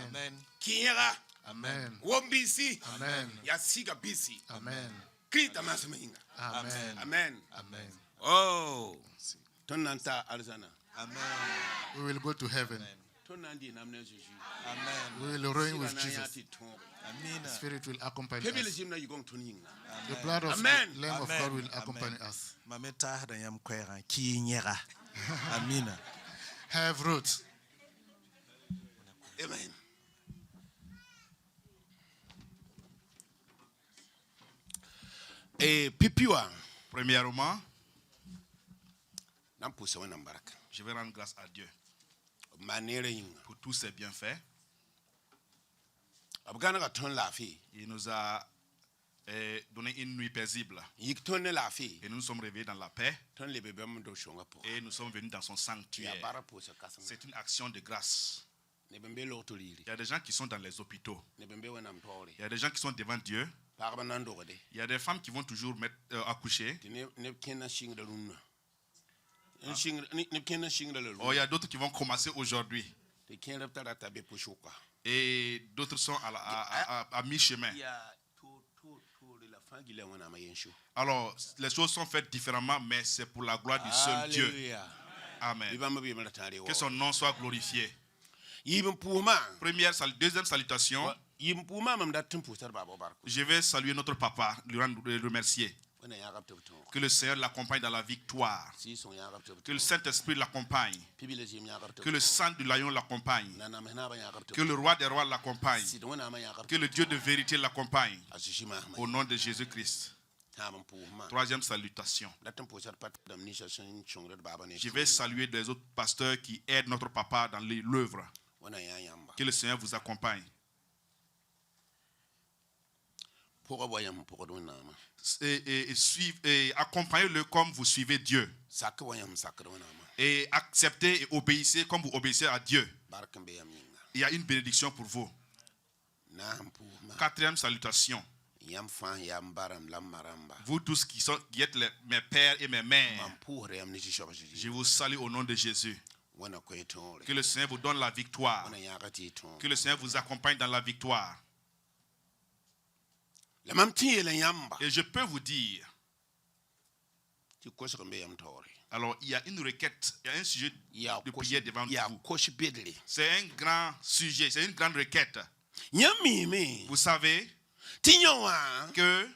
Amen. Kiera. Amen. Wombisi. Amen. Yasiga bisi. Amen. Krita masaminga. Amen. Amen. Amen. Oh. Tonanta alzana. Amen. We will go to heaven. Tonandi namne Jésus. Amen. We will reign with Jesus. Amen. The Spirit will accompany us. The blood of Amen. the Lamb of God will accompany us. Amen. Have roots. Amen. Et pipiwa. Premièrement, je vais rendre grâce à Dieu pour tous ses bienfaits. Il nous a donné une nuit paisible. Et nous nous sommes réveillés dans la paix. Et nous sommes venus dans son sanctuaire. C'est une action de grâce. Il y a des gens qui sont dans les hôpitaux. Il y a des gens qui sont devant Dieu. Il y a des femmes qui vont toujours accoucher. Oh, il y a d'autres qui vont commencer aujourd'hui. Et d'autres sont à mi-chemin. Alors, les choses sont faites différemment, mais c'est pour la gloire du seul Dieu. Amen. Que son nom soit glorifié. Deuxième salutation. Je vais saluer notre papa, lui remercier. Que le Seigneur l'accompagne dans la victoire. Que le Saint-Esprit l'accompagne. Que le sang du lion l'accompagne. Que le roi des rois l'accompagne. Que le Dieu de vérité l'accompagne. Au nom de Jésus-Christ. Troisième salutation. Je vais saluer les autres pasteurs qui aident notre papa dans l'œuvre. Que le Seigneur vous accompagne. Et accompagnez-le comme vous suivez Dieu. Et acceptez et obéissez comme vous obéissez à Dieu. Il y a une bénédiction pour vous. Quatrième salutation. Vous tous qui êtes mes pères et mes mères, je vous salue au nom de Jésus. Que le Seigneur vous donne la victoire. Que le Seigneur vous accompagne dans la victoire. Et je peux vous dire, alors il y a une requête, il y a un sujet de prière devant vous. C'est un grand sujet, c'est une grande requête. Vous savez que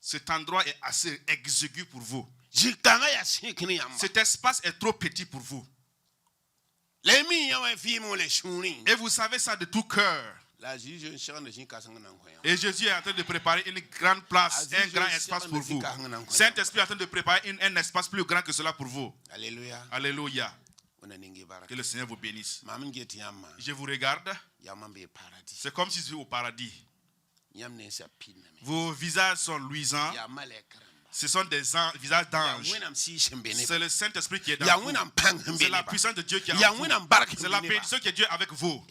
cet endroit est assez exigu pour vous. Cet espace est trop petit pour vous. Et vous savez ça de tout cœur. Et Jésus est en train de préparer une grande place, un grand espace pour vous. Saint-Esprit est en train de préparer un espace plus grand que cela pour vous. Alléluia. Alléluia. Que le Seigneur vous bénisse. Je vous regarde. C'est comme si vous étiez au paradis. Vos visages sont luisants. Ce sont des visages d'anges. C'est le Saint-Esprit qui est dans vous. C'est la puissance de Dieu qui est en vous. C'est la bénédiction qui est Dieu avec vous.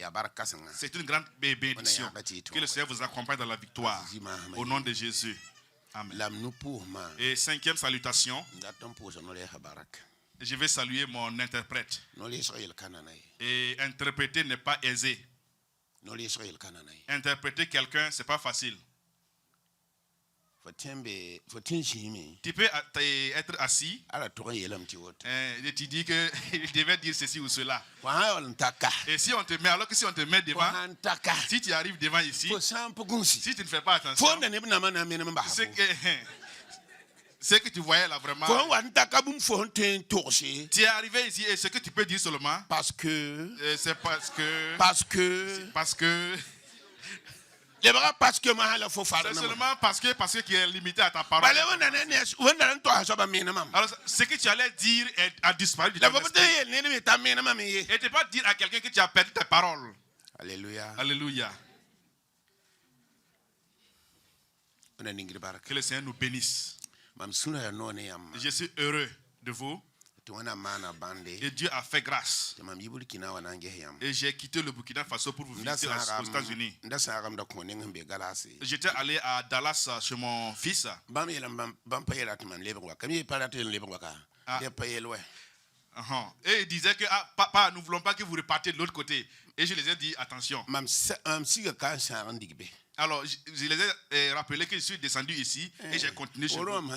C'est une grande bénédiction. Que le Seigneur vous accompagne dans la victoire. Au nom de Jésus. Amen. Et cinquième salutation. Je vais saluer mon interprète. Et interpréter n'est pas aisé. Interpréter quelqu'un, ce n'est pas facile. Tu peux être assis et tu dis qu'il devait dire ceci ou cela. Et si on te met, alors que si on te met devant, si tu arrives devant ici, si tu ne fais pas attention, ce que tu voyais là vraiment, tu es arrivé ici et ce que tu peux dire seulement, c'est parce que c'est seulement parce que qui est limité à ta parole. Alors, ce que tu allais dire a disparu de ton esprit. Et tu ne peux pas dire à quelqu'un que tu as perdu tes paroles. Alléluia. Alléluia. Que le Seigneur nous bénisse. Je suis heureux de vous. Et Dieu a fait grâce. Et j'ai quitté le Burkina Faso pour vous visiter aux États-Unis. J'étais allé à Dallas chez mon fils. Et il disait que papa, nous ne voulons pas que vous repartiez de l'autre côté. Et je les ai dit attention. Alors je les ai rappelé que je suis descendu ici et j'ai continué chez vous.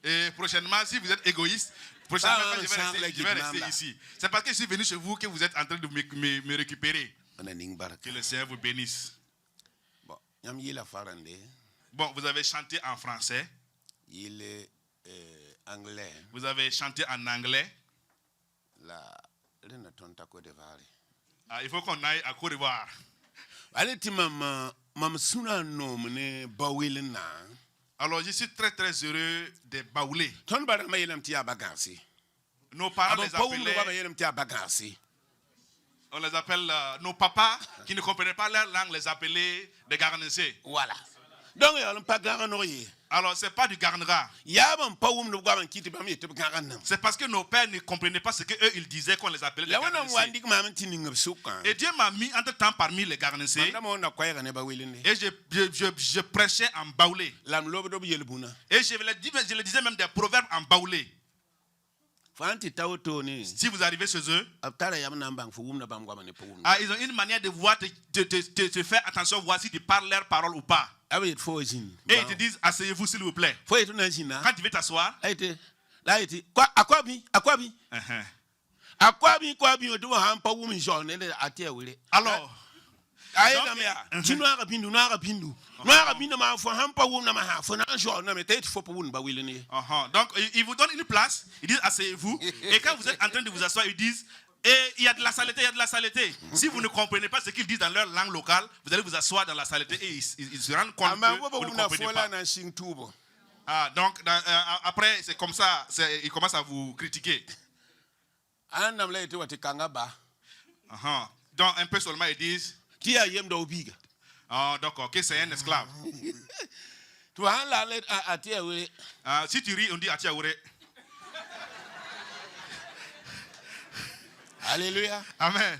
Et prochainement, si vous êtes égoïste, prochainement je vais rester ici. C'est parce que je suis venu chez vous que vous êtes en train de me récupérer. Que le Seigneur vous bénisse. Bon, vous avez chanté en français. Il est anglais. Vous avez chanté en anglais. Il faut qu'on aille à Côte d'Ivoire. Alors je suis très très heureux de baouler. Nos parents les appelaient. On les appelle nos papas qui ne comprenaient pas leur langue, les appelaient des Garnésés. Voilà. Donc, alors, ce n'est pas du Garnera. C'est parce que nos pères ne comprenaient pas ce qu'eux ils disaient qu'on les appelait des Garnésés. Et Dieu m'a mis entre temps parmi les Garnésés. Et je prêchais en baoulé. Et je le disais même des proverbes en baoulé. Si vous arrivez chez eux, ils ont une manière de voir, te faire attention, voir si tu parles leur parole ou pas. Et ils te disent, asseyez-vous s'il vous plaît. Quand tu veux t'asseoir, alors, donc ils vous donnent une place, ils disent asseyez-vous, et quand vous êtes en train de vous asseoir, ils disent il y a de la saleté, il y a de la saleté. Si vous ne comprenez pas ce qu'ils disent dans leur langue locale, vous allez vous asseoir dans la saleté et ils se rendent compte que vous ne comprenez pas. Donc après c'est comme ça, ils commencent à vous critiquer. Donc un peu seulement ils disent donc ok, c'est un esclave. Si tu ris, on dit Atiaoure. Alléluia. Amen.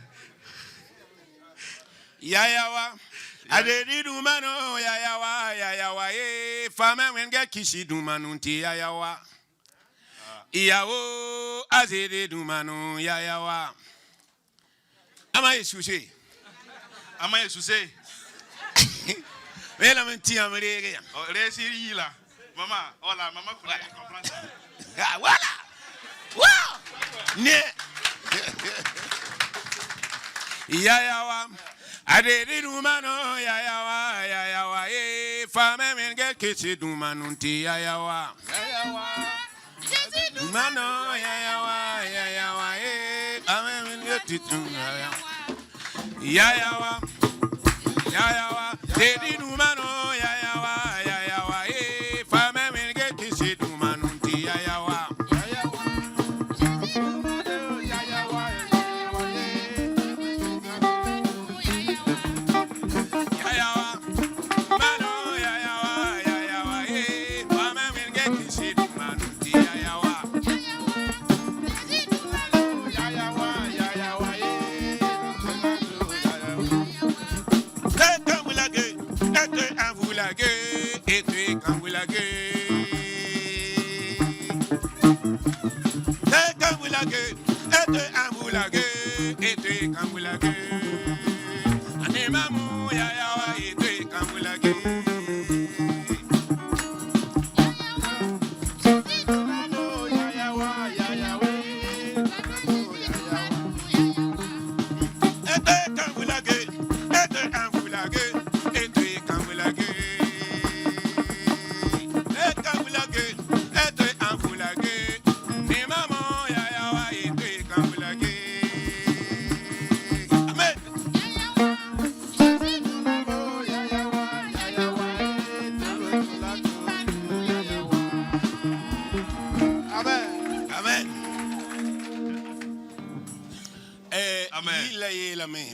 Yayawa. Adedi dumano yayawa yayawa fama wenge kishi dumanu ti yayawa. Iyawo azedi dumano yayawa. Ama Yesusé. Ama Yesusé. Mais la menti améré. Oh, réussi là. Maman, oh là, maman comprend ça. Ah voilà. Wow. Ne. Yayawa. Adedi dumano yayawa yayawa fama wenge kishi dumanu ti yayawa. Yayawa. Dumano yayawa yayawa ame wenge titu yayawa. Yayawa, yayawa, dedi numano, yayawa, yayawa, fame wenge kisi numano ti yayawa. Yayawa, mano, yayawa, yayawa, fame wenge kisi numano ti yayawa.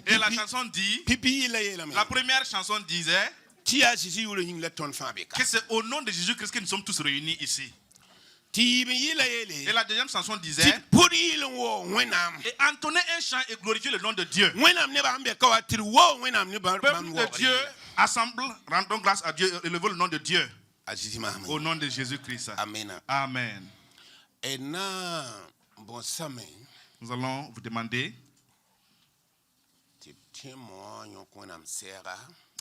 Et la chanson dit, la première chanson disait que c'est au nom de Jésus-Christ que nous sommes tous réunis ici. Et la deuxième chanson disait, et entonner un chant et glorifier le nom de Dieu. Peuple de Dieu, assemble, rendons grâce à Dieu, élevons le nom de Dieu. Au nom de Jésus-Christ. Amen. Amen. Et na bon semaine. Nous allons vous demander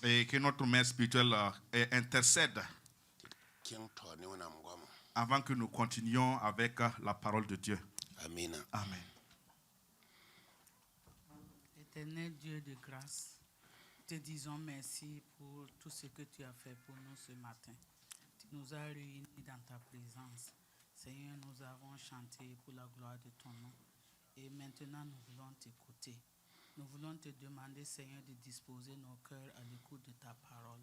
et que notre mère spirituelle intercède avant que nous continuions avec la parole de Dieu. Amen. Amen. Éternel Dieu de grâce, te disons merci pour tout ce que tu as fait pour nous ce matin. Tu nous as réunis dans ta présence. Seigneur, nous avons chanté pour la gloire de ton nom. Et maintenant, nous voulons t'écouter. Nous voulons te demander, Seigneur, de disposer nos cœurs à l'écoute de ta parole.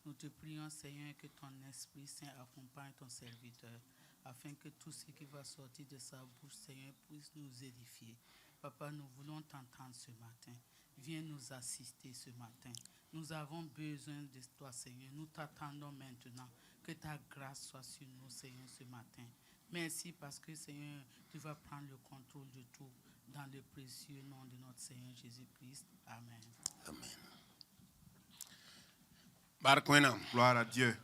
Nous te prions, Seigneur, que ton Esprit Saint accompagne ton serviteur, afin que tout ce qui va sortir de sa bouche, Seigneur, puisse nous édifier. Papa, nous voulons t'entendre ce matin. Viens nous assister ce matin. Nous avons besoin de toi, Seigneur. Nous t'attendons maintenant. Que ta grâce soit sur nous, Seigneur, ce matin. Merci parce que, Seigneur, tu vas prendre le contrôle de tout dans le précieux nom de notre Seigneur Jésus-Christ. Amen. Amen. Gloire à Dieu.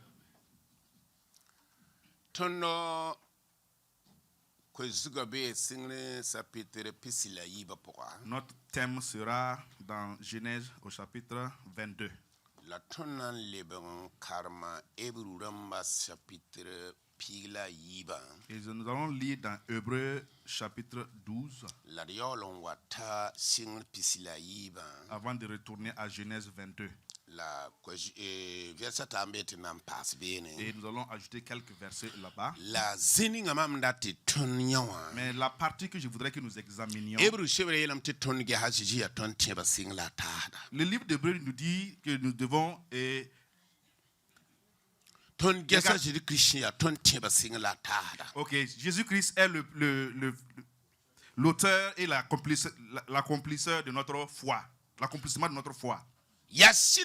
Notre thème sera dans Genèse au chapitre 22. La tonne libéron karma ebruramba chapitre pila yiba. Et nous allons lire dans Hébreux chapitre 12. La diolon wata sing pisila yiba. Avant de retourner à Genèse 22. La verset ambeti nam pass bene. Et nous allons ajouter quelques versets là-bas. La zining amam dati ton yawa. Mais la partie que je voudrais que nous examinions. Hebrew chevre yelam te ton ge hajiji ya ton tiba sing la tada. Le livre d'Hébreux nous dit que nous devons ton gesa jidi Christian ya ton tiba sing la tada. OK, Jésus-Christ est l'auteur et l'accomplisseur de notre foi, l'accomplissement de notre foi. Il est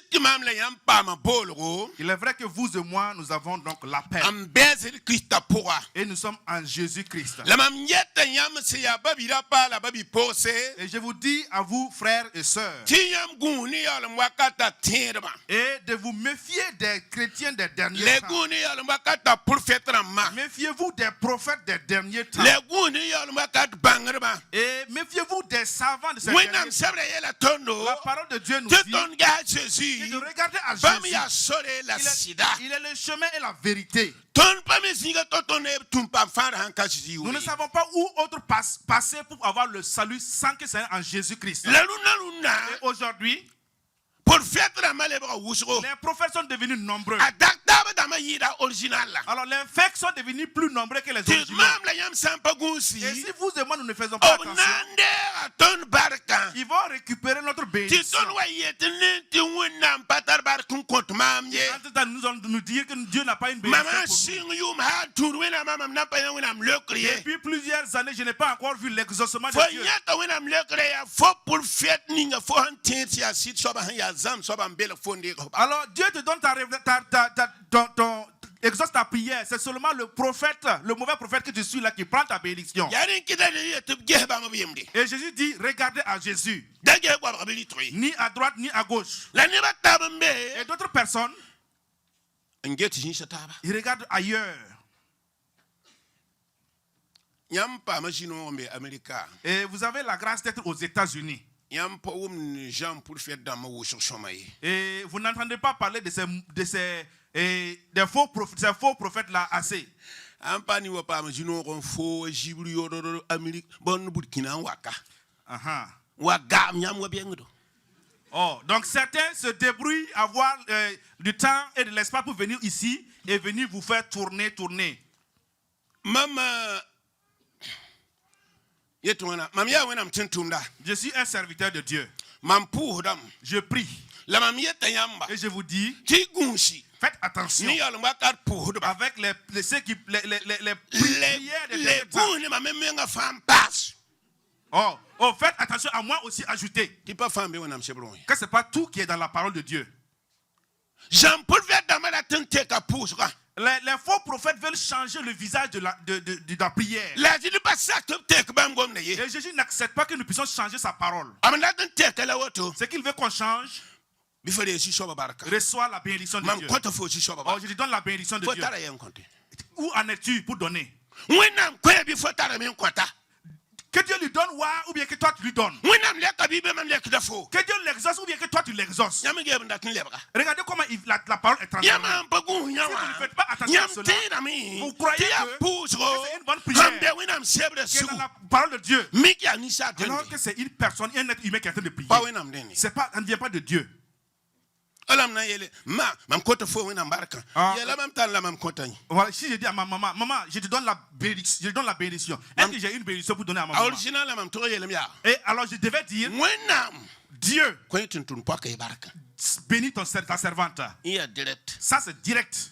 vrai que vous et moi, nous avons donc la paix. Et nous sommes en Jésus-Christ. Et je vous dis à vous, frères et sœurs, et de vous méfier des chrétiens des derniers temps. Méfiez-vous des prophètes des derniers temps. Et méfiez-vous des savants de ces derniers temps. La parole de Dieu nous dit Jésus, de regarder à Jésus. Il est le chemin et la vérité. Nous ne savons pas où autre passer pour avoir le salut sans que c'est en Jésus-Christ. Et aujourd'hui, les prophètes sont devenus nombreux. Alors les faits sont devenus plus nombreux que les originaux. Et si vous et moi nous ne faisons pas attention, ils vont récupérer notre bénédiction. Nous allons nous dire que Dieu n'a pas une bénédiction pour nous. Depuis plusieurs années, je n'ai pas encore vu l'exaucement de Dieu. Alors Dieu te donne ton exauce ta prière. C'est seulement le prophète, le mauvais prophète que tu suis là qui prend ta bénédiction. Et Jésus dit, regardez à Jésus. Ni à droite ni à gauche. Et d'autres personnes, ils regardent ailleurs. Et vous avez la grâce d'être aux États-Unis. Et vous n'entendez pas parler de ces faux prophètes là assez. Oh, donc certains se débrouillent à avoir du temps et de l'espace pour venir ici et venir vous faire tourner. Je suis un serviteur de Dieu. Je prie. Et je vous dis, faites attention avec les prières de Oh, faites attention à moi aussi ajouter. Que ce n'est pas tout qui est dans la parole de Dieu. Les faux prophètes veulent changer le visage de la prière. Et Jésus n'accepte pas que nous puissions changer sa parole. Ce qu'il veut qu'on change, reçoit la bénédiction de Dieu. Oh, je lui donne la bénédiction de Dieu. Où en es-tu pour donner? Que Dieu lui donne ou bien que toi tu lui donnes. Que Dieu l'exauce ou bien que toi tu l'exauces. Regardez comment la parole est transformée. Si vous ne faites pas attention à cela, vous croyez que c'est une bonne prière, que dans la parole de Dieu, alors que c'est une personne, un être humain qui est en train de prier. Ça ne vient pas de Dieu. Voilà, si je dis à ma maman, je te donne la bénédiction. Est-ce que j'ai une bénédiction pour donner à ma maman? Et alors je devais dire, Dieu, bénis ta servante. Ça c'est direct.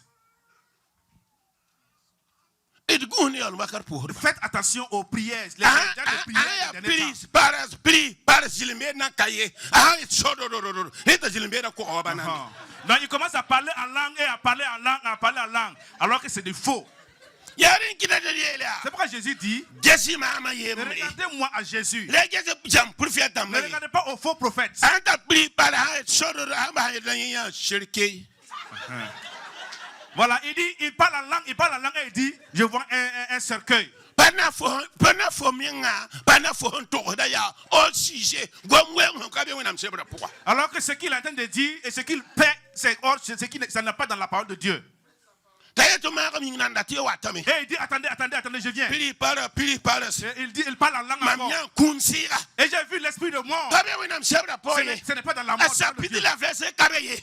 Faites attention aux prières. Les donc il commence à parler en langue et à parler en langue, alors que c'est des faux. C'est pourquoi Jésus dit, regardez-moi à Jésus. Ne regardez pas aux faux prophètes. Voilà, il parle en langue et il dit, je vois un cercueil. Alors que ce qu'il est en train de dire et ce qu'il paie, ça n'est pas dans la parole de Dieu. Et il dit, attendez, je viens. Il parle en langue encore. Et j'ai vu l'esprit de mort. Ce n'est pas dans la mort.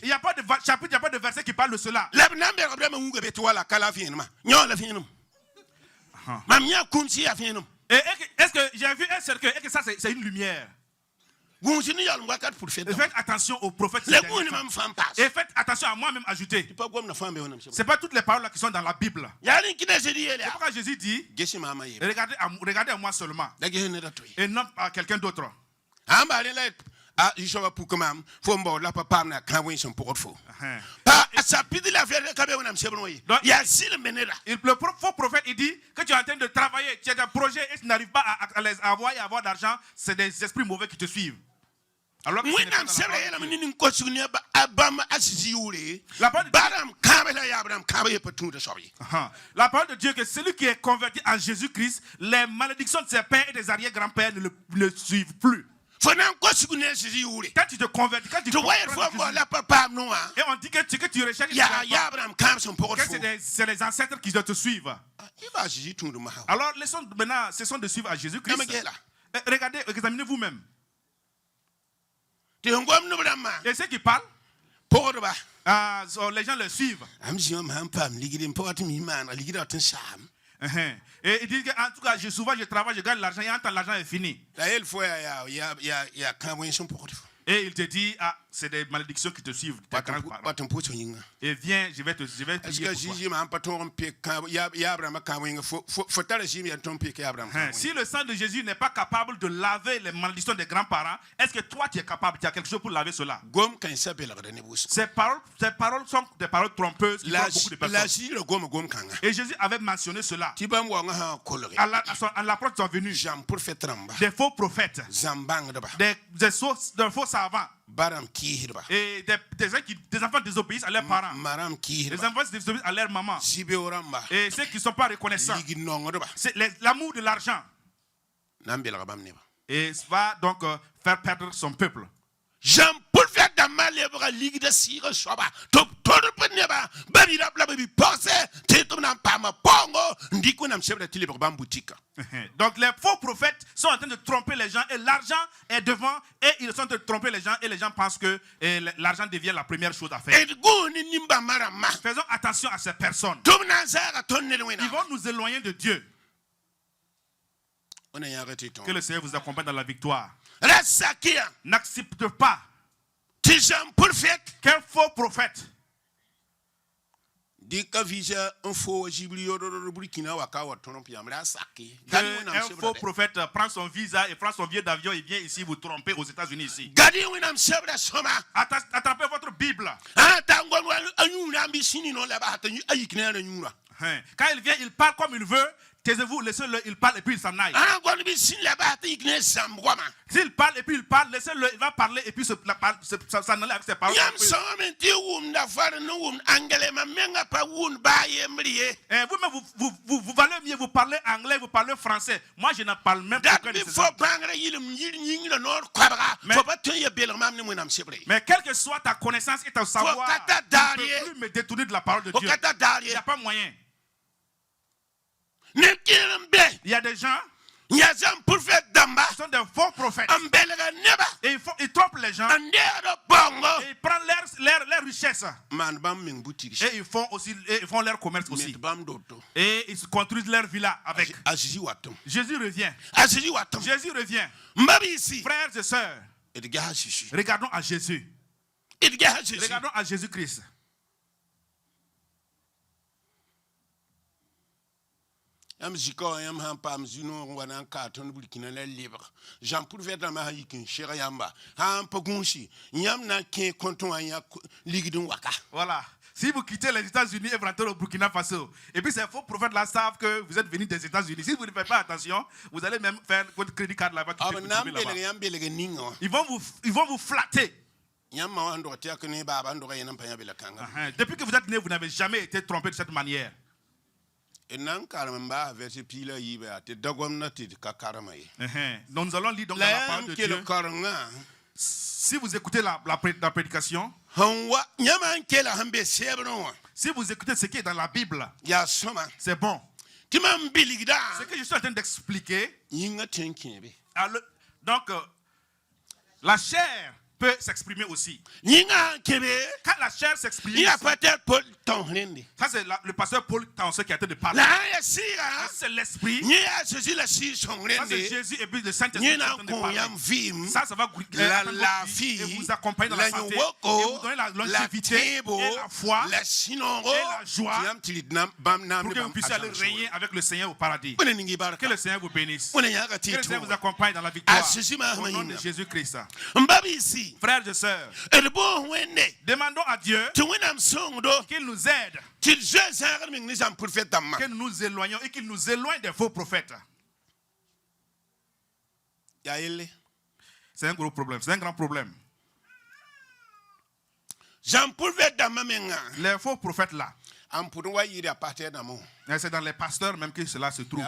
Il n'y a pas de chapitre, il n'y a pas de verset qui parle de cela. Et est-ce que j'ai vu un cercueil et que ça c'est une lumière? Faites attention aux prophètes. Et faites attention à moi-même ajouté. Ce n'est pas toutes les paroles qui sont dans la Bible. C'est pourquoi Jésus dit, regardez à moi seulement. Et non à quelqu'un d'autre. Il le faux prophète il dit que tu es en train de travailler, tu as un projet et tu n'arrives pas à les avoir et à avoir d'argent, c'est des esprits mauvais qui te suivent. Alors que la parole de Dieu que celui qui est converti en Jésus-Christ, les malédictions de ses pères et des arrière-grands-pères ne le suivent plus. Quand tu te convertis, quand tu comprends et on dit que ce que tu recherches, c'est les ancêtres qui doivent te suivre. Alors laissons maintenant, cessons de suivre à Jésus-Christ. Regardez, examinez vous-même. Et ceux qui parlent, les gens le suivent. Et il dit qu'en tout cas, souvent je travaille, je gagne l'argent et quand l'argent est fini. Et il te dit, c'est des malédictions qui te suivent. Et viens, je vais te prier pour toi. Si le sang de Jésus n'est pas capable de laver les malédictions des grands-parents, est-ce que toi tu es capable, tu as quelque chose pour laver cela? Ces paroles sont des paroles trompeuses qui trompent beaucoup de personnes. Et Jésus avait mentionné cela. À l'approche de son venue, des faux prophètes, des faux savants, et des enfants désobéissent à leurs parents, les enfants désobéissent à leur maman, et ceux qui ne sont pas reconnaissants, c'est l'amour de l'argent, et ça va donc faire perdre son peuple. Donc les faux prophètes sont en train de tromper les gens et l'argent est devant et ils sont en train de tromper les gens et les gens pensent que l'argent devient la première chose à faire. Faisons attention à ces personnes. Ils vont nous éloigner de Dieu. Que le Seigneur vous accompagne dans la victoire. N'accepte pas qu'un faux prophète un faux prophète prend son visa et prend son billet d'avion et vient ici vous tromper aux États-Unis ici. Attrapez votre Bible. Quand il vient, il parle comme il veut. taisez-vous, laissez-le, il parle et puis il s'en aille. S'il parle et puis il parle, laissez-le, il va parler et puis s'en aller avec ses paroles. Vous-même, vous valez mieux, vous parlez anglais, vous parlez français. Moi, je ne parle même pas de ça. Mais quelle que soit ta connaissance et ton savoir, tu ne peux plus me détourner de la parole de Dieu. Il n'y a pas moyen. Il y a des gens qui sont des faux prophètes. Et ils trompent les gens. Et ils prennent leur richesse. Et ils font leur commerce aussi. Et ils construisent leur villa avec. Jésus revient. Jésus revient. Frères et sœurs, regardons à Jésus. Regardons à Jésus-Christ. Am ziko yam han pam zino wana karton burkina la libre Jean pour faire dans ma yikin chéra yamba han pagunshi yam na ken konton anya ligidun waka. Voilà. Si vous quittez les États-Unis et vous rentrez au Burkina Faso, et puis ces faux prophètes là savent que vous êtes venus des États-Unis. Si vous ne faites pas attention, vous allez même faire votre crédit card là-bas. Ils vont vous flatter. Depuis que vous êtes né, vous n'avez jamais été trompé de cette manière. Donc nous allons lire donc la parole de Dieu. Si vous écoutez la prédication, si vous écoutez ce qui est dans la Bible, c'est bon. Ce que je suis en train d'expliquer, donc la chair peut s'exprimer aussi. Quand la chair s'exprime, ça c'est le pasteur Paul Tanseux qui a été de parler. C'est l'esprit. Ça c'est Jésus et puis le Saint-Esprit qui est en train de parler. Ça va et vous accompagner dans la santé. Et vous donner la longévité et la foi et la joie pour que vous puissiez aller régner avec le Seigneur au paradis. Que le Seigneur vous bénisse. Que le Seigneur vous accompagne dans la victoire. Au nom de Jésus-Christ. Frères et sœurs, demandons à Dieu qu'il nous aide, que nous nous éloignons et qu'il nous éloigne des faux prophètes. C'est un gros problème, c'est un grand problème. Les faux prophètes là, c'est dans les pasteurs même que cela se trouve.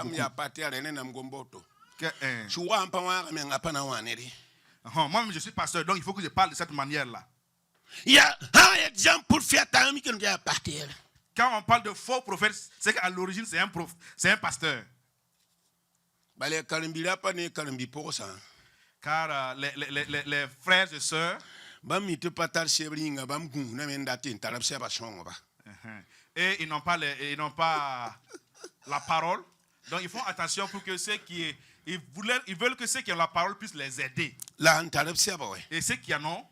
Moi-même je suis pasteur, donc il faut que je parle de cette manière-là. Quand on parle de faux prophètes, c'est qu'à l'origine c'est un pasteur. Car les frères et sœurs, et ils n'ont pas la parole. Donc ils font attention pour que ceux qui ils veulent que ceux qui ont la parole puissent les aider. Et ceux qui en ont,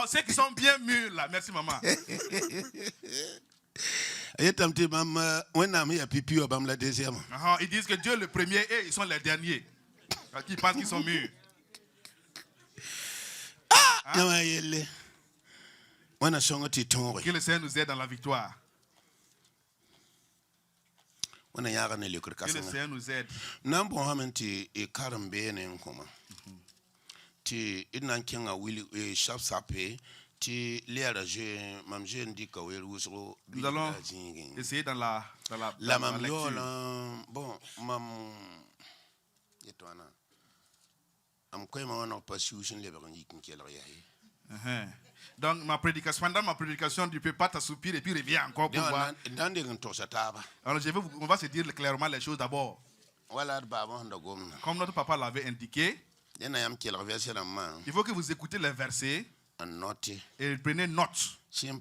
ceux qui sont bien mûrs là, merci maman. Ils disent que Dieu est le premier et ils sont les derniers. Ils pensent qu'ils sont mûrs. Que le Seigneur nous aide dans la victoire. Que le Seigneur nous aide. Nous allons essayer dans la lecture. Donc pendant ma prédication, tu ne peux pas t'assoupir et puis reviens encore pour voir. Alors on va se dire clairement les choses d'abord. Comme notre papa l'avait indiqué, il faut que vous écoutez les versets et prenez note. Sinon,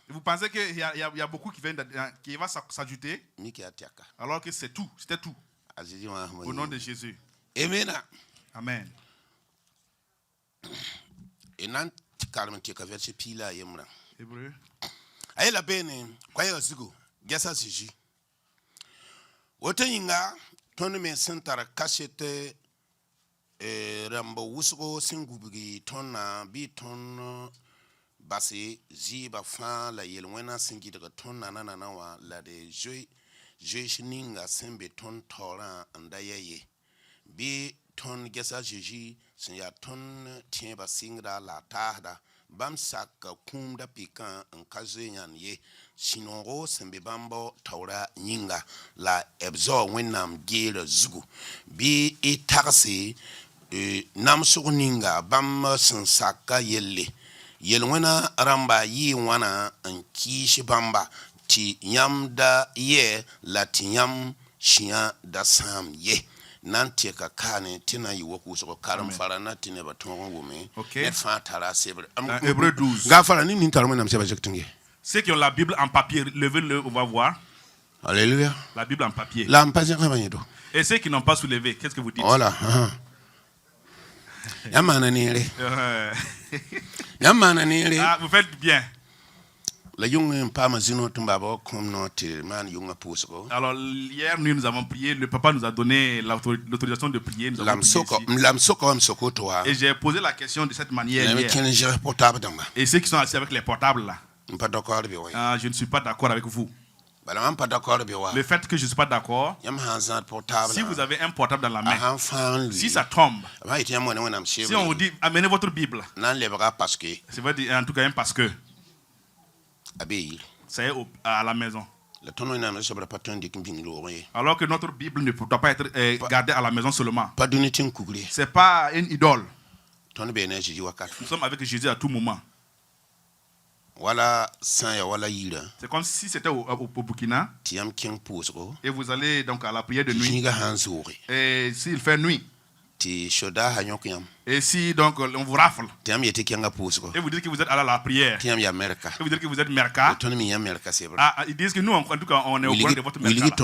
vous pensez qu'il y a beaucoup qui va s'ajouter, alors que c'est tout, c'était tout. Au nom de Jésus. Amen. Amen. Hébreu. ton me sentara kasete rambo wusgo singubi ton na bi ton basi ziba fa la yelwena singi daga ton na wa la de je shininga sembe ton tora andaye bi ton gesa jiji sin ya ton tien ba singra la tahda bam saka kumda pikan en kazenyan ye sinongo sembe bambo taura nyinga la ebzo wenam gere zugu bi itarse nam suguninga bam sin saka yelle yelwena ramba yi wana en kishi bamba ti yamda ye latiyam shia da sam ye nanti ka kane tina yi woku so karam fara na tine ba tongo ngume okay. Fa tara sebre Hébreux 12 ga fara ni ntarmo nam seba jektinge. Ceux qui ont la Bible en papier, levez-le, on va voir. Alléluia. La Bible en papier. La mpaje kabanyedo. Et ceux qui n'ont pas soulevé, qu'est-ce que vous dites? Voilà. Yamana nere. Yamana nere. Ah, vous faites bien. La young pama zino tumbabo comme note man young posko. Alors hier nous avons prié, le papa nous a donné l'autorisation de prier. Nous avons prié et j'ai posé la question de cette manière hier. Et ceux qui sont assis avec les portables là, je ne suis pas d'accord avec vous. Le fait que je ne suis pas d'accord, si vous avez un portable dans la main, si ça tombe, si on vous dit amenez votre Bible, ça veut dire en tout cas un parce que c'est à la maison. Alors que notre Bible ne doit pas être gardée à la maison seulement. Ce n'est pas une idole. Nous sommes avec Jésus à tout moment. C'est comme si c'était au Burkina. Et vous allez donc à la prière de nuit. Et s'il fait nuit. Et si donc on vous rafle. Et vous dites que vous êtes allé à la prière. Et vous dites que vous êtes merca. Ah, ils disent que nous en tout cas on est au courant de votre merca.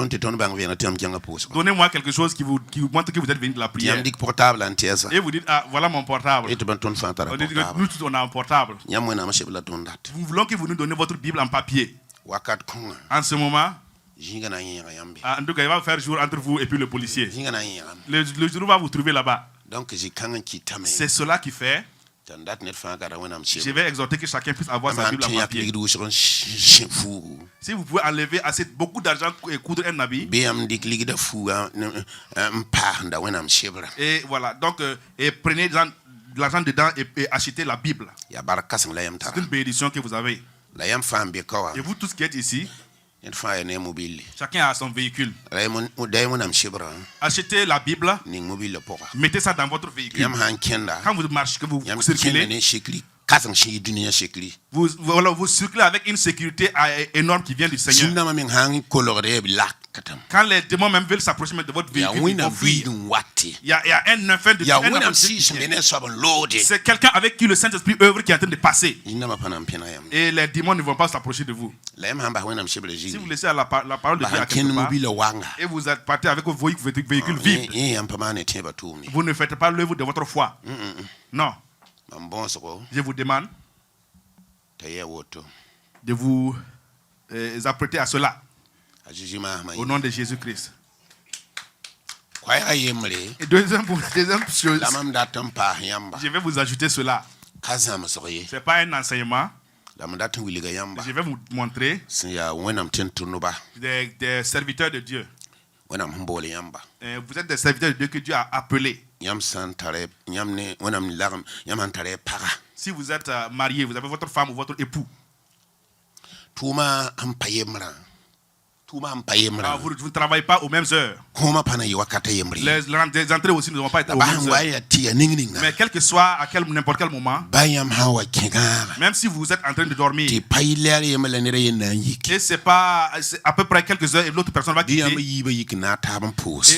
Donnez-moi quelque chose qui vous montre que vous êtes venu de la prière. Et vous dites ah voilà mon portable. On dit que nous tous on a un portable. Nous voulons que vous nous donnez votre Bible en papier. En ce moment. En tout cas, il va faire jour entre vous et puis le policier. Le jour va vous trouver là-bas. C'est cela qui fait. Je vais exhorter que chacun puisse avoir sa Bible en papier. Si vous pouvez enlever assez beaucoup d'argent et coudre un habit. Et voilà, donc et prenez de l'argent dedans et achetez la Bible. C'est une bénédiction que vous avez. Et vous tous qui êtes ici. Chacun a son véhicule. Achetez la Bible. Mettez ça dans votre véhicule. Quand vous marchez, que vous circulez, vous circulez avec une sécurité énorme qui vient du Seigneur. Quand les démons même veulent s'approcher de votre véhicule, il y a un enfant de Dieu. C'est quelqu'un avec qui le Saint-Esprit œuvre qui est en train de passer. Et les démons ne vont pas s'approcher de vous. Si vous laissez la parole de Dieu à quelque part, et vous êtes parti avec vos véhicules vides, vous ne faites pas l'œuvre de votre foi. Non. Je vous demande de vous apprêter à cela. Au nom de Jésus-Christ. Et deuxième chose, je vais vous ajouter cela. Ce n'est pas un enseignement. Je vais vous montrer des serviteurs de Dieu. Vous êtes des serviteurs de Dieu que Dieu a appelés. Si vous êtes marié, vous avez votre femme ou votre époux. Vous ne travaillez pas aux mêmes heures. Les entrées aussi ne vont pas être aux mêmes heures. Mais quel que soit à n'importe quel moment, même si vous êtes en train de dormir, et c'est pas à peu près quelques heures et l'autre personne va quitter, et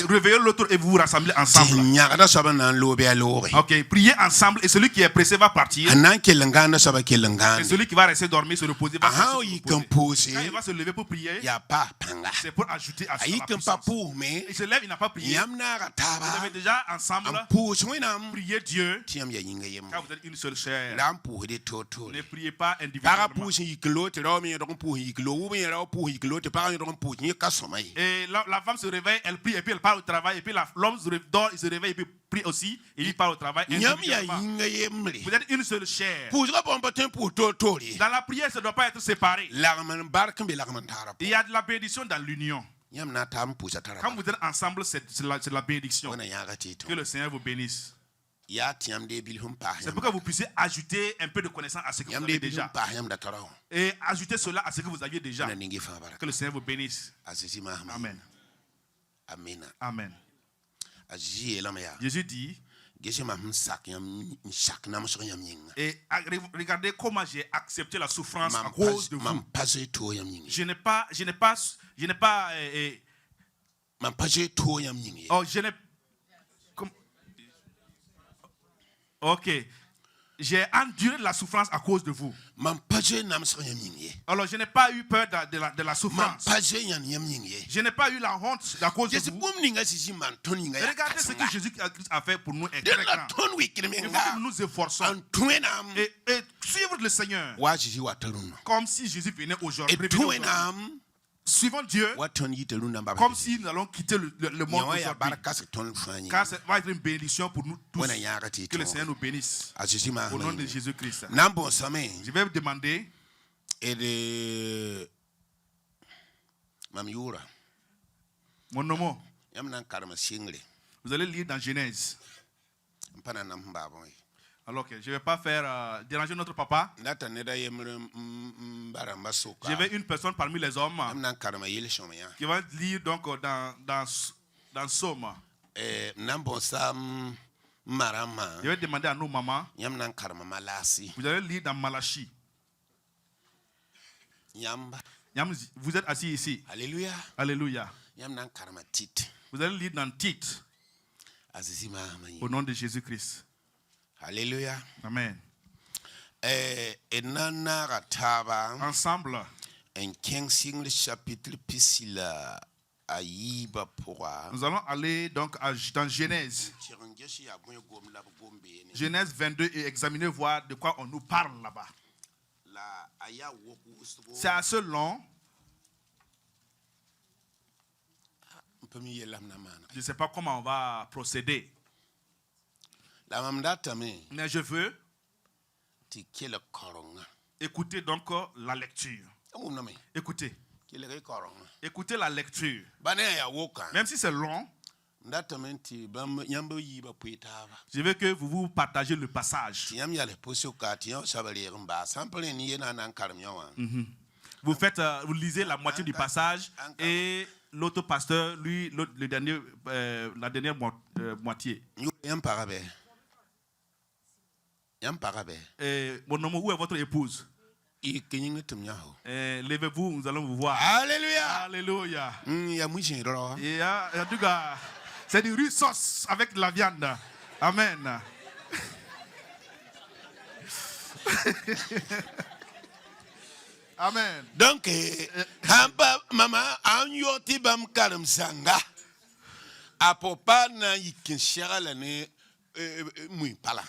réveillez l'autre et vous vous rassemblez ensemble. Ok, priez ensemble et celui qui est pressé va partir. Et celui qui va rester dormir, se reposer, va se reposer. Quand il va se lever pour prier, hanga C'est pour ajouter à ayi la kan pa puissance. pou me Il se lève, il n'a pas prié. yam na ga Vous taba avez déjà ensemble am pou chwenam prié Dieu. tiam ya yinga yem Quand vous êtes une seule chair, lam pou de toto ne priez pas paga individuellement. pou sin yiklo te raw mi do pou yiklo u mi raw pou yiklo te paga do pou ni ka somai Et la femme se réveille, elle prie et puis elle part au travail. Et puis l'homme dort, il se réveille et puis prie aussi. Et il part au travail. nyam ya individuellement. yinga yemle Vous êtes une seule chair. pou ga bon batin pour toto li Dans la prière, ça ne doit pas être séparé. lagman barkan be lagman tara Il y a de la bénédiction dans l'union. nyam na tam pou sa tara Quand vous êtes ensemble, c'est la bénédiction. wana ya ga tito Que le Seigneur vous bénisse. ya tiam de bil hum pa C'est pour que vous puissiez ajouter un peu de connaissance à ce que vous yam avez de bil déjà. hum pa yam da tara Et ajouter cela à ce que vous aviez déjà. na ningi fa baraka Que le Seigneur vous bénisse. asisi ma Amen. amina Amen. aji elama ya Jésus dit, gese ma hum sak yam sak nam so yam yinga et regardez comment j'ai accepté la souffrance à cause de vous. mam pase to yam yinga Je n'ai pas, mam pase to yam yinga oh, je n'ai, comme- ok, j'ai enduré la souffrance à cause de vous. mam pase nam so yam yinga Alors je n'ai pas eu peur de la mam souffrance. pase yan yam yinga Je n'ai pas eu la honte à cause de gese vous. bum ninga sisi man ton yinga ya Regardez ce que Jésus a fait pour nous est de très la grand. ton wi Il faut kirmenga que nous nous efforçons an tuenam et suivre le Seigneur wa sisi wa tarun comme si Jésus venait aujourd'hui. e tuenam Suivons Dieu wa ton yitarun na baba comme si nous allons quitter le monde nyawa ya aujourd'hui. baraka se ton fani Car ça va être une bénédiction pour nous tous. wana ya ga Que tito le Seigneur nous bénisse. asisi ma Au nom de Jésus-Christ. nambo same Je vais vous demander, et de mam yura mon nom, yam nan karma single vous allez lire dans Genèse. mpana nam babon Alors que je ne vais pas faire déranger notre papa. ndata ne da yemre baramba soka Je vais une personne parmi les hommes yam nan karma yele shomya qui va lire donc dans Somme. nambo sam marama Je vais demander à nos mamans. yam nan karma malasi Vous allez lire dans Malachie. yamba Vous êtes assis ici. alléluia Alléluia. yam nan karma tit Vous allez lire dans Tite. azisi ma Au nom de Jésus-Christ. alléluia Amen. enana rataba Ensemble, en king single chapitre pisila ayiba pourra nous allons aller donc dans Genèse. Genèse 22 et examiner voir de quoi on nous parle là-bas. C'est assez long. Je ne sais pas comment on va procéder. Mais je veux écouter donc la lecture. Écoutez. Écoutez la lecture. Même si c'est long, je veux que vous partagez le passage. Vous lisez la moitié du passage et l'autre pasteur, lui, la dernière moitié. Mon nom, où est votre épouse? Levez-vous, nous allons vous voir. Alléluia. Alléluia. Et En tout cas, c'est du riz sauce avec de la viande. Amen. Amen. Donc, maman, anyoti bam karam sanga. Apopa na yikinshara la ne mui pala.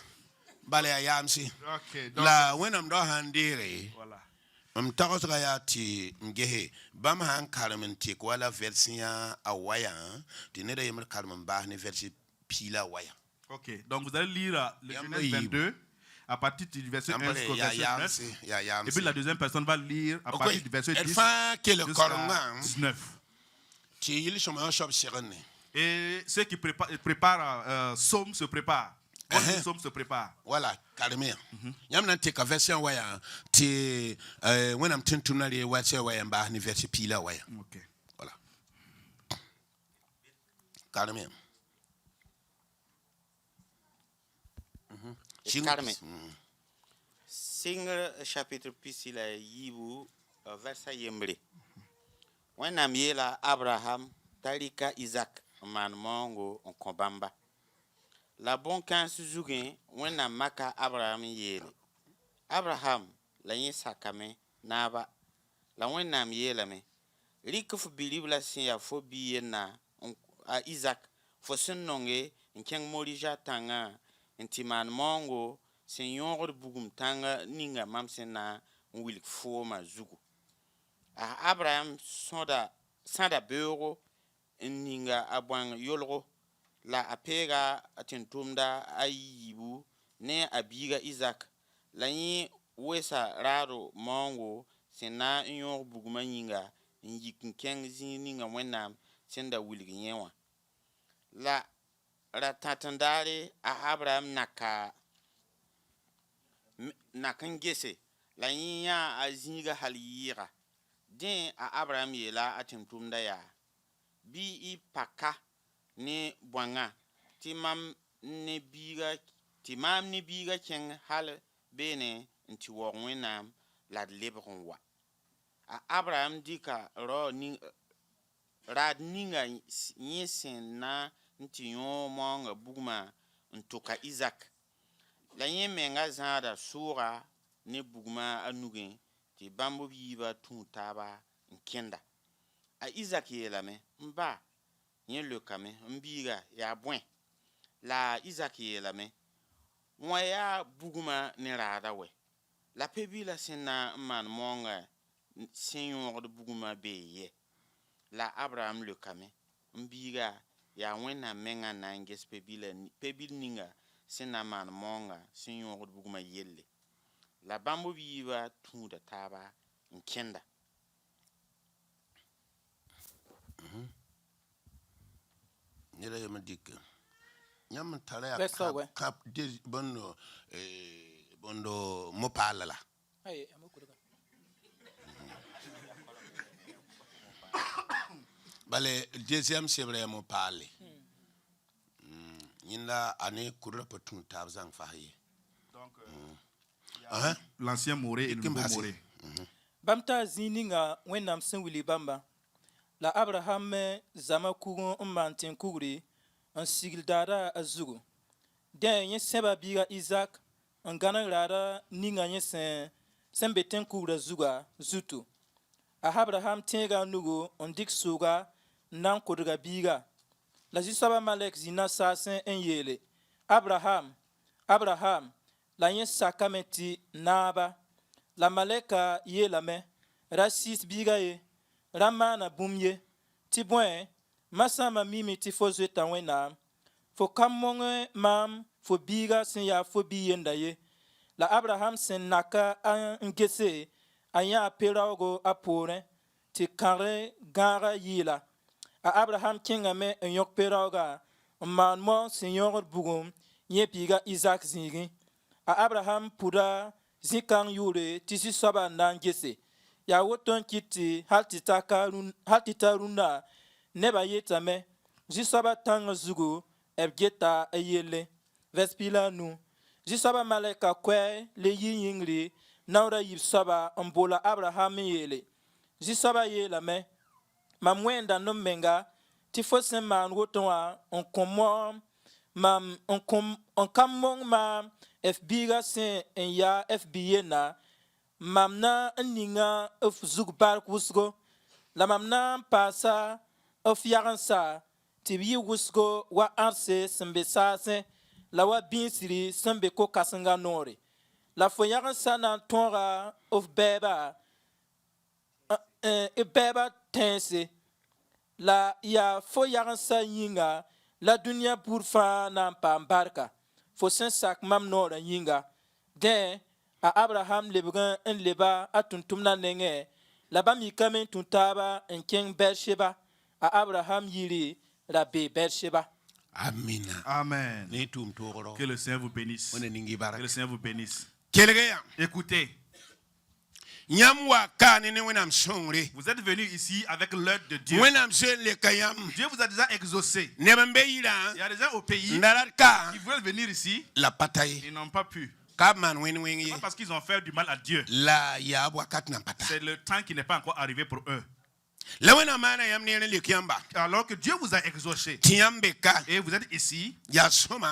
Bale ayamsi. Ok. Donc, La wenam do handire. voilà. Mtakosra ya ti mgehe bam han karam tik wala versia awaya. Tineda yemr karam bah ne versi pila waya. Ok. Donc vous allez lire le Genèse 22 à partir du verset 1 jusqu'au verset 9. Et puis la deuxième personne va lire à partir du verset 10 jusqu'à 19. Et ceux qui préparent Somme se préparent. Somme se prépare. Voilà, carrément. Yam nan te ka version waya te when am tintunali wache waya mba ni versi pila waya. Ok. Voilà. Carrément. Carmen. Single chapitre pisila yibu versa yembre. Wana miela Abraham talika Isaac man mongo on kombamba. La bon kan suzugen wana maka Abraham yele. Abraham la yin sakame naba la wana miela me. rik f bilibla sẽn ya fo biye na a Isaac fo sẽn nonge n kẽng Morija tãngã n tɩ maan moongo sẽn yõogd bugum tãngã ninga mam sẽn na n wilg foomã zugu. A Abraham sãda beoogo n ninga a bõang yolgo la a peega a tẽn-tʋmda a yiibu ne a biiga Isaac la yẽ wesa raado moongo sẽn na n yõog bugumã yĩnga n yik n kẽng zĩig ninga Wẽnnaam sẽn da wilg yẽ wã. La ra tãtẽndaare a Abraham nak n gese la yẽ yã a zĩiga hal yɩɩga. Dẽ a Abraham yeela a tẽn-tʋmda yaa bɩ y paka ne bõangã tɩ maam ne biiga kẽng hal beene n tɩ waoog Wẽnnaam la d lebg n wa. A Abraham dɩka raad ninga yẽ sẽn na n tɩ yõ moonga bugumã n tʋka Isaac la yẽ menga zãada sʋʋga ne bugumã a nugẽ tɩ bãmb b yiibã tũu taaba n kẽnda. A Isaac yeelame n ba yẽ leokame n biiga yaa bõe. La Isaac yeelame wã yaa bugumã ne raada wɛ la pe-biila sẽn na n maan moonga sẽn yõogd bugumã bee yɛ. La Abraham leokame n biiga yaa Wẽnnaam mengã na n ges pe-bil ninga sẽn na n maan moonga sẽn yõogd bugumã yelle. La bãmb b yiibã tũuda taaba n kẽnda. Nira yama dikka. Yam tara ya kap de bondo mopala la. Bale deuxième chèvre mopale. Yinda ane kurra patun tabzang fahiye. Donc l'ancien Moré et le nouveau Moré. Bamta zininga Wẽnnaam sẽn wili bãmba. La Abraham zama kugu n maan tẽn kugri n sigl daara a zugu. Dẽ yẽ sẽba biiga Isaac n gãneg raara ninga yẽ sẽn be tẽn kugrã zugã zutu. A Abraham tẽega a nugu n dɩk sʋʋga n na n kodga biiga. La Zu-soabã malɛk zĩnã saasẽ n yeele: Abraham, Abraham, la yẽ sakame tɩ naaba. La malɛka yeelame: ra sɩɩs biiga ye, ra maana bũmb ye, tɩ bõe, masã mam mime tɩ fo zoeta Wẽnnaam. Fo ka mong maam fo biiga sẽn yaa fo bi-yenda ye. La Abraham sẽn naka n gese a yã pe-raoogo a poorẽ tɩ kãgre gãagã yɩɩla. A Abraham kẽngame n yõk pe-raooga n maan mo sẽn yõogd bugum yẽ biiga Isaac zĩigẽ. A Abraham pʋda zĩ-kãng yʋʋre tɩ zu-soabã n na n gese. Yaa woto n kɩt tɩ hal tɩ ta rũndã nebã yetame zu-soabã tãngã zugu b geta a yelle. Vers pila nu. Zu-soabã malɛka koɛɛ le yɩ yĩngri naoorã yib soaba n bola Abraham n yeele: zu-soabã yeelame: mam wẽnda n menga tɩ fo sẽn maan woto wã n ka mong maam f biiga sẽn n yaa f bi-yenda, mam na n ninga f zug bark wʋsgo, la mam na n paasa f yagensa tɩ b yɩ wʋsgo wa ãrse sẽn be saasẽ la wa bĩisri sẽn be ko-kãsengã noore. La fo yagensa na n tõoga f bɛɛbã tẽese. La yaa fo yagensa yĩnga la dũniyã bur fãa na n paam barka fo sẽn sak mam noorã yĩnga. Dẽ a Abraham lebg n leba a tʋm-tʋmdã nengẽ la bãmb yikame n tũ taaba n kẽng Bɛrsheba. A Abraham yiri ra bee Bɛrsheba. Amina. Amen. Que le Seigneur vous bénisse. Que le Seigneur vous bénisse. Écoutez. Vous êtes venus ici avec l'œuvre de Dieu. Dieu vous a déjà exaucé. Il y a des gens au pays qui veulent venir ici. Ils n'ont pas pu. Pas parce qu'ils ont fait du mal à Dieu. C'est le temps qui n'est pas encore arrivé pour eux. Alors que Dieu vous a exaucé et vous êtes ici,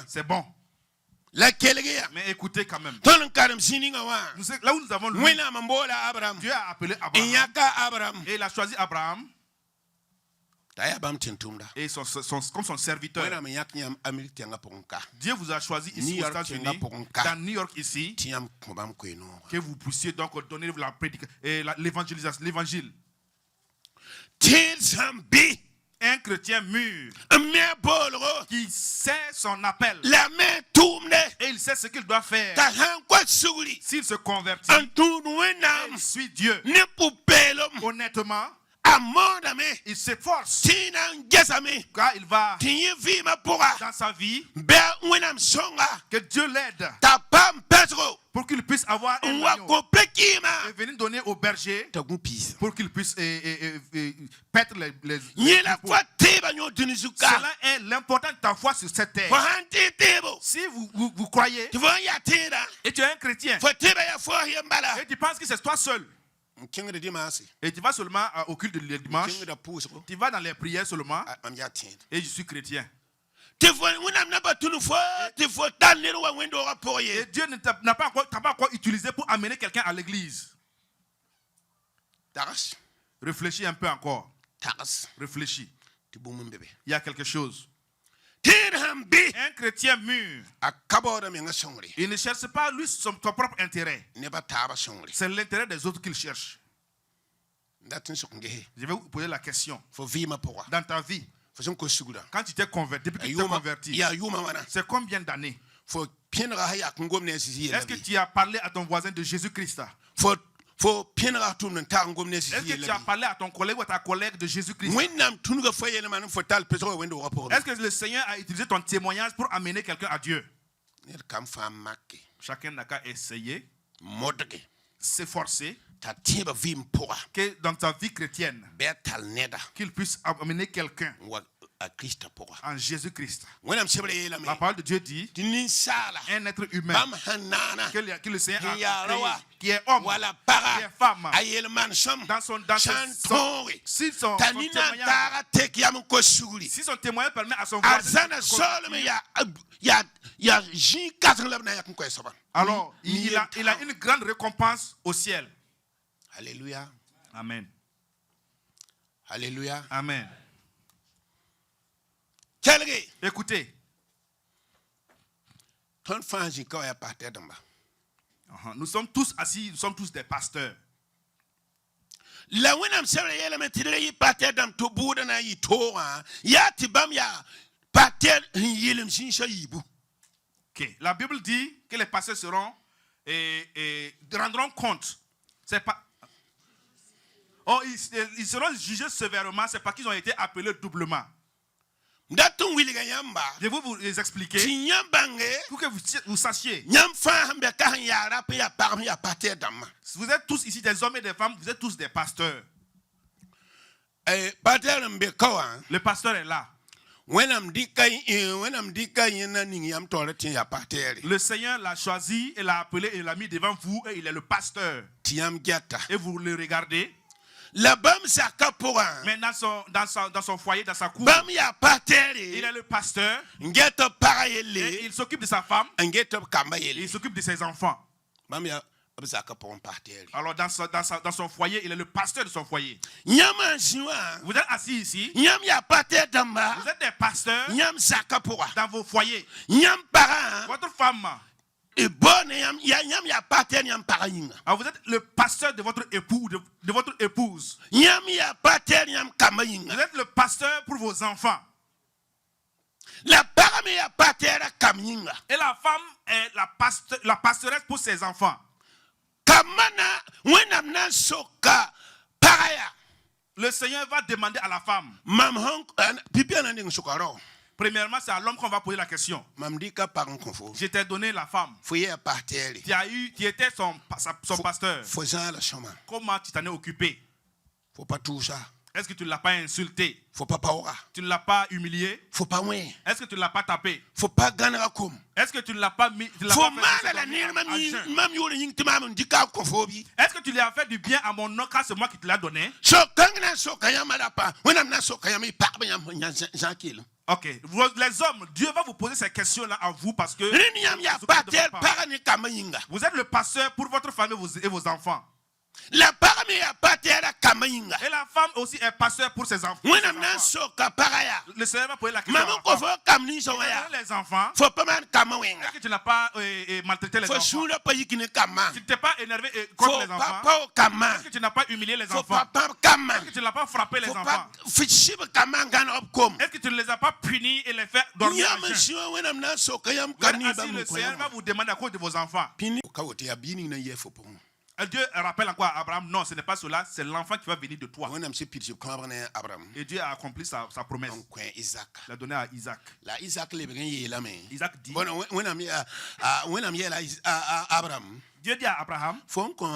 c'est bon. Mais écoutez quand même. Là où nous avons lu, Dieu a appelé Abraham. Et il a choisi Abraham. Et comme son serviteur. Dieu vous a choisi ici aux États-Unis, dans New York ici, que vous puissiez donc donner l'évangélisation, l'évangile. Un chrétien mûr qui sait son appel et il sait ce qu'il doit faire. S'il se convertit et il suit Dieu honnêtement, il s'efforce car il va dans sa vie que Dieu l'aide pour qu'il puisse avoir un agneau et venir donner au berger pour qu'il puisse paître les Cela est l'important de ta foi sur cette terre. Si vous croyez et tu es un chrétien et tu penses que c'est toi seul et tu vas seulement au culte de dimanche, tu vas dans les prières seulement et je suis chrétien. Et Dieu ne t'a pas encore utilisé pour amener quelqu'un à l'église. Réfléchis un peu encore. Réfléchis. Il y a quelque chose. Un chrétien mûr, il ne cherche pas lui son propre intérêt. C'est l'intérêt des autres qu'il cherche. Je vais vous poser la question. Dans ta vie, quand tu t'es converti, depuis que tu t'es converti, c'est combien d'années? Est-ce que tu as parlé à ton voisin de Jésus-Christ? Est-ce que tu as parlé à ton collègue ou à ta collègue de Jésus-Christ? Est-ce que le Seigneur a utilisé ton témoignage pour amener quelqu'un à Dieu? Chacun n'a qu'à essayer, s'efforcer, que dans ta vie chrétienne, qu'il puisse amener quelqu'un en Jésus-Christ. La parole de Dieu dit un être humain que le Seigneur a créé, qui est homme, qui est femme, dans son témoignage permet à son voisin, alors il a une grande récompense au ciel. Alléluia. Amen. Alléluia. Amen. Écoutez. Nous sommes tous assis, nous sommes tous des pasteurs. Okay. La Bible dit que les pasteurs seront rendront compte. C'est pas. Oh, ils seront jugés sévèrement, c'est parce qu'ils ont été appelés doublement. Je vais vous les expliquer pour que vous sachiez. Vous êtes tous ici des hommes et des femmes, vous êtes tous des pasteurs. Le pasteur est là. Le Seigneur l'a choisi et l'a appelé et l'a mis devant vous et il est le pasteur. Et vous le regardez. Mais dans son foyer, dans sa cour, il est le pasteur. Et il s'occupe de sa femme. Et il s'occupe de ses enfants. Alors dans son foyer, il est le pasteur de son foyer. Vous êtes assis ici. Vous êtes des pasteurs dans vos foyers. Votre femme. Alors vous êtes le pasteur de votre époux, de votre épouse. Vous êtes le pasteur pour vos enfants. Et la femme est la pastoresse pour ses enfants. Le Seigneur va demander à la femme. Premièrement, c'est à l'homme qu'on va poser la question. Je t'ai donné la femme. Tu étais son pasteur. Comment tu t'en es occupé? Est-ce que tu ne l'as pas insulté? Tu ne l'as pas humilié? Est-ce que tu ne l'as pas tapé? Est-ce que tu ne l'as pas mis? Est-ce que tu lui as fait du bien à mon nom car c'est moi qui te l'ai donné? Ok, les hommes, Dieu va vous poser ces questions-là à vous parce que vous êtes le pasteur pour votre famille et vos enfants. la parmi ya patera kamainga Et la femme aussi est pasteur pour ses enfants. wena mna soka paraya Le Seigneur va poser la question. mama ko fo kamni so ya Les enfants, fo pas man kamawenga est-ce que tu n'as pas maltraité les fo enfants? shula pa yikine kama Tu ne t'es pas énervé fo contre les enfants? papa kama Est-ce que tu n'as pas humilié les fo enfants? papa kama Est-ce que tu n'as pas frappé les fo enfants? pa fishib kama ngana opkom Est-ce que tu ne les as pas punis et les fait dormir à nyama jeun? shiwa wena mna soka yam Vous êtes kani ba assis, mu le ko Seigneur va vous demander à cause de vos enfants. pini ka wote ya bini na yefo pon Et Dieu rappelle encore à Abraham, non, ce n'est pas cela, c'est l'enfant qui va venir de toi. wena mse pitse kamabane Abraham Et Dieu a accompli sa promesse. on coin Isaac Il a donné à Isaac. la Isaac le ben yela me Isaac dit, bona wena mi wena mi la Abraham Dieu dit à Abraham, fon ko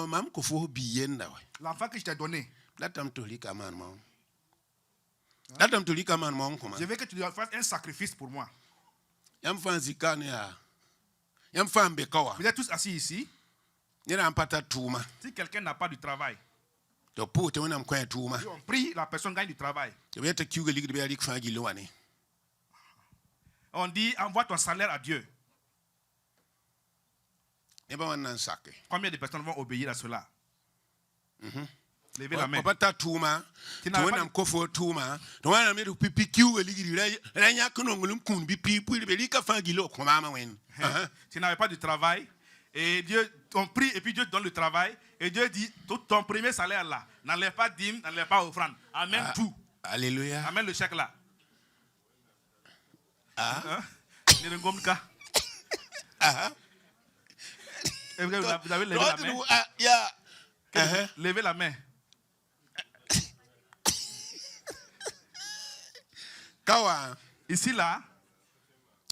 mam ko fo biyenda we l'enfant que je t'ai donné, latam to lika man mo latam to lika man mo ko je veux que tu fasses un sacrifice pour moi. yam fan zikane ya yam fan be kawa Vous êtes tous assis ici. nira ampata tuma Si quelqu'un n'a pas du travail, to pote wena mkwa tuma on prie, la personne gagne du travail. to beta kiuga ligi be alik fa gilo wane On dit, envoie ton salaire à Dieu. ne ba wannan sake Combien de personnes vont obéir à cela? Levez la main. opata tuma Qui to n'a wena pas- mkofo tuma to wena mi to pipi kiuga ligi ra nya kuno ngulum kun bi pi pu be lika fa gilo ko mama wen Tu n'avais pas de travail. Et Dieu, on prie et puis Dieu te donne le travail. Et Dieu dit, tout ton premier salaire là, n'enlève pas dîme, n'enlève pas offrande. Amène tout. alléluia Amène le chèque là. ah Hein? Nirengomka. ah Et vous avez levé la main. ya Levez la main. kawa Ici là,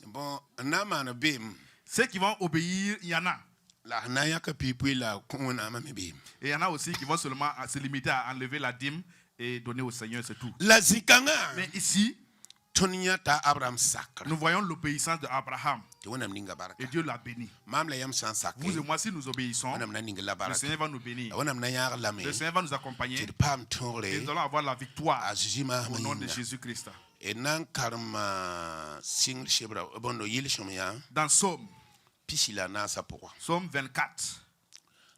bon nama no bim ceux qui vont obéir, il y en a. la na ya ka pipi la ko na ma me bim Et il y en a aussi qui vont seulement se limiter à enlever la dîme et donner au Seigneur, c'est tout. la zikanga Mais ici, tonya ta Abraham sakra nous voyons l'obéissance d'Abraham. to wona mninga baraka Et Dieu l'a béni. mam la yam san sakre Vous et moi, si nous obéissons, wona mna ninga la le baraka Seigneur va nous bénir. wona mna ya la me Le Seigneur va nous accompagner. ti pam Et tore nous allons avoir la victoire azima au nom de ma Jésus-Christ. e nan karma sing shebra bondo yil shumya Dans Psaume, pisila na sa pourquoi Psaume 24,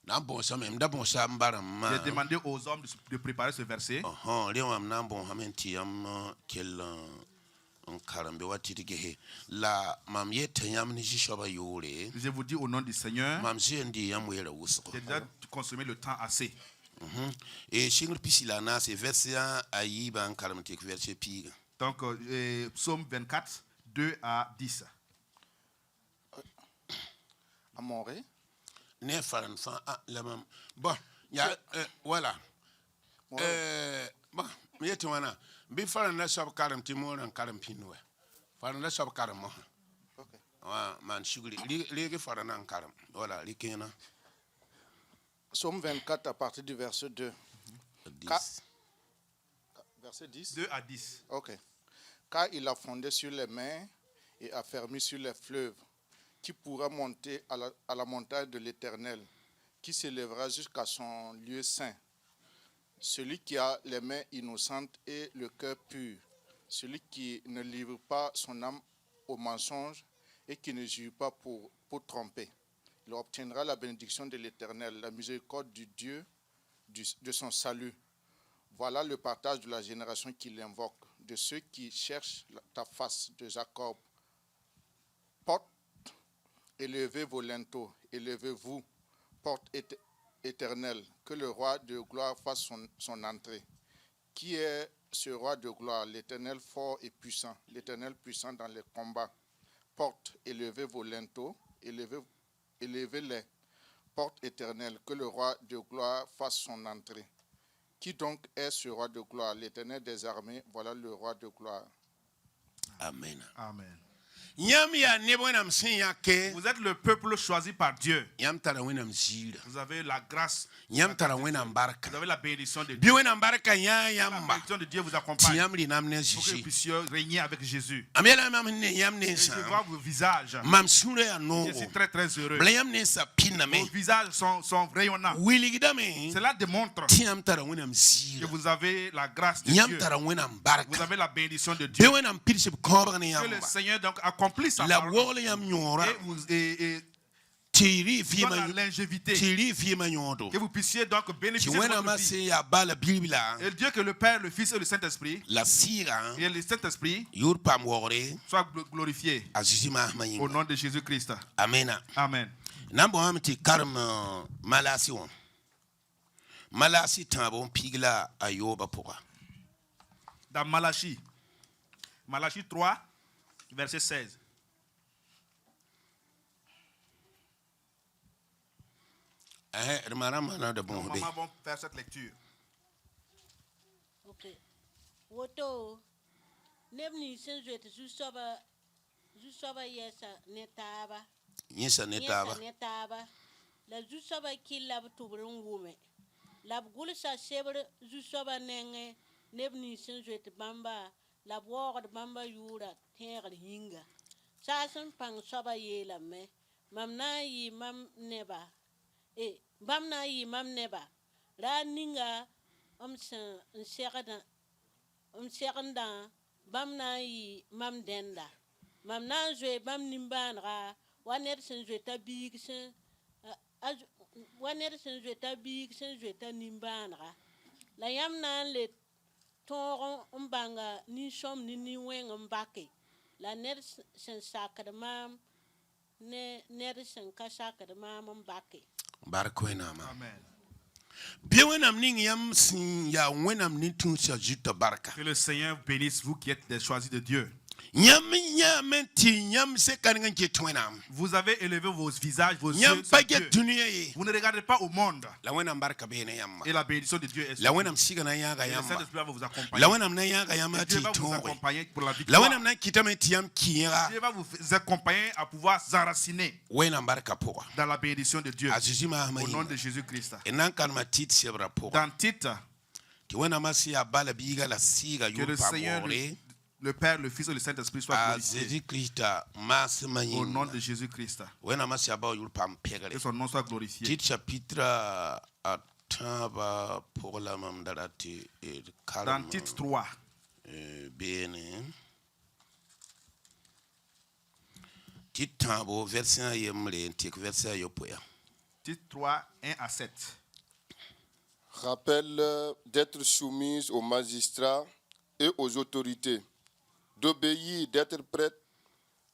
na bon sa même da bon sa mbaram ma j'ai demandé aux hommes de préparer ce verset. le wam na bon hamenti am kel on karambe watiti gehe la mam yete yam ni jishoba yore Je vous dis au nom du Seigneur, mam jendi yam wera wusko j'ai déjà consommé le temps assez. et shingr pisila na se verset ayi ban karamte verset piga Donc, Psaume 24, 2 à 10. Amoré. ne faran fa la mam bon ya voilà bon yete wana bi faran na shab karamti mo ran karamtinwe faran na shab karam mo Ok. wa man shugri lege faran an karam voilà likena Psaume 24 à partir du verset 2. 10 Verset 10. 2 à 10. Ok. Car il a fondé sur les mers et affermi sur les fleuves. Qui pourra monter à la montagne de l'Éternel, qui s'élèvera jusqu'à son lieu saint. Celui qui a les mains innocentes et le cœur pur, celui qui ne livre pas son âme au mensonge et qui ne jure pas pour tromper. Il obtiendra la bénédiction de l'Éternel, la miséricorde du Dieu de son salut. Voilà le partage de la génération qui l'invoque, de ceux qui cherchent ta face, de Jacob. Porte, élevez vos linteaux, élevez-vous, porte éternelle, que le roi de gloire fasse son entrée. Qui est ce roi de gloire? L'Éternel fort et puissant, l'Éternel puissant dans les combats. Porte, élevez vos linteaux, élevez-les. Porte éternelle, que le roi de gloire fasse son entrée. Qui donc est ce roi de gloire? L'Éternel des armées, voilà le roi de gloire. amen Amen. yam ya ne bonam sin ya ke Vous êtes le peuple choisi par Dieu. yam tara wenam zira Vous avez la grâce, yam tara wenam barka vous avez la bénédiction de bi Dieu. wenam barka ya La yamba bénédiction de Dieu vous ti accompagne yam li nam ne pour que vous zizi puissiez régner avec Jésus. amela mam ne yam ne Et je sa vois vos visages. mam sure ya no Je suis très très heureux. bla yam ne sa pinna me Vos visages sont rayonnants. wili gidame Cela démontre ti yam tara wenam que zira vous avez la grâce de yam Dieu. tara wenam Vous barka avez la bénédiction de bi Dieu. wenam pirse ko ne Que le yamba Seigneur donc accomplit sa la parole wole yam nyora et donne la longévité. Que vous puissiez donc bénéficier de votre vie. Et Dieu que le Père, le Fils et le Saint-Esprit, et le Saint-Esprit, soient glorifiés au nom de Jésus-Christ. Amen. Amen. Nambo amti karm malasi on. Malasi tambon pigla ayoba pourra. Dans Malachie 3, verset 16. Maman va faire cette lecture. Ok. Woto nebni senjwe te zusoba yesa netaba. Yesa netaba. La zusoba killa butubrungume. La gulsa sebre zusoba nenge nebni senjwe te bamba la word bamba yura terre hinga. Sasen pang soba yela me. Mamna yi mam neba. Bamna yi mam neba. Ra ninga sekanda bamna yi mam denda. Mamna zwe bam nimbanra waner sen zwe tabik sen waner sen zwe tabik sen zwe ta nimbanra. La yamna le toron mbanga ni som ni wen mbake. La ner sen sakad mam ne ner sen kasakad mam mbake. Barkoinama. Amen. Que le Seigneur bénisse vous qui êtes des choisis de Dieu. Vous avez élevé vos visages, vos yeux sur Dieu. Vous ne regardez pas au monde. Et la bénédiction de Dieu est sur vous. Et le Saint-Esprit va vous accompagner. Dieu va vous accompagner pour la victoire. Dieu va vous accompagner à pouvoir s'enraciner dans la bénédiction de Dieu. Au nom de Jésus-Christ. Dans Tite, que le Seigneur, le Père, le Fils et le Saint-Esprit soient glorifiés. Au nom de Jésus-Christ. Que son nom soit glorifié. Tite chapitre Dans Tite 3. Tite 3, 1 à 7. Rappelle d'être soumise aux magistrats et aux autorités, d'obéir, d'être prête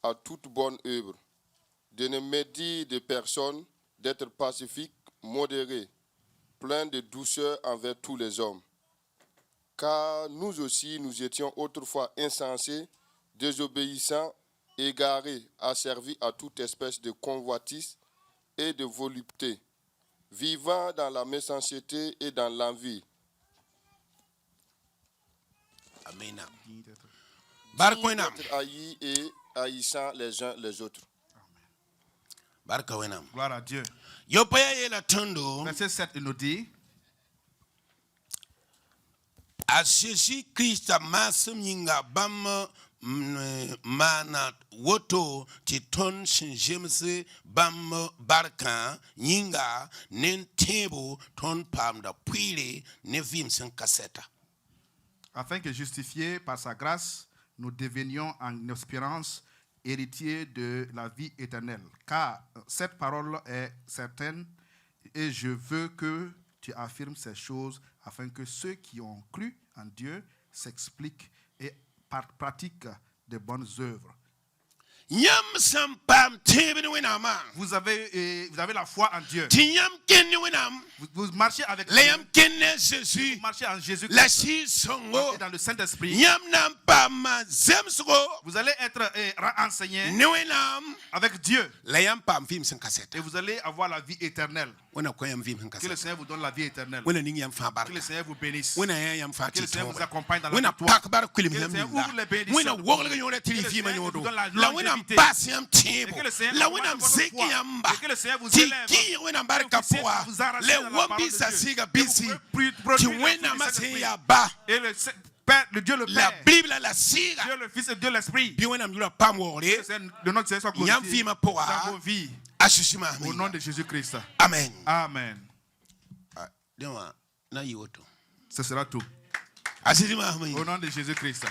à toute bonne œuvre, de ne médire de personne, d'être pacifique, modéré, plein de douceur envers tous les hommes. Car nous aussi, nous étions autrefois insensés, désobéissants, égarés, asservis à toute espèce de convoitise et de volupté, vivant dans la méchanceté et dans l'envie. Amen. Haïs et haïssant les uns les autres. Gloire à Dieu. Verset 7, il nous dit: à Jésus-Christ, mana woto ti ton shinjemse bam barkan yinga nen tebo ton pam da puile ne vim sen kaseta. Afin que justifiés par sa grâce, nous devenions en espérance héritiers de la vie éternelle. Car cette parole est certaine et je veux que tu affirmes ces choses afin que ceux qui ont cru en Dieu s'expliquent et pratiquent de bonnes œuvres. Vous avez la foi en Dieu. Vous marchez avec Dieu. Vous marchez en Jésus-Christ. Et dans le Saint-Esprit. Vous allez être enseigné avec Dieu. Et vous allez avoir la vie éternelle. Que le Seigneur vous donne la vie éternelle. Que le Seigneur vous bénisse. Que le Seigneur vous accompagne dans la victoire. Que le Seigneur ouvre les bénédictions. Que le Seigneur vous donne la longévité. Et que le Seigneur vous élève. Et que le Seigneur vous élève. Vous arrachez dans la parole de Dieu. Et le Père, le Dieu le Père, Dieu le Fils et Dieu l'Esprit. Le nom de Seigneur soit glorifié dans vos vies. Au nom de Jésus-Christ. Amen. Amen. Ce sera tout. Au nom de Jésus-Christ.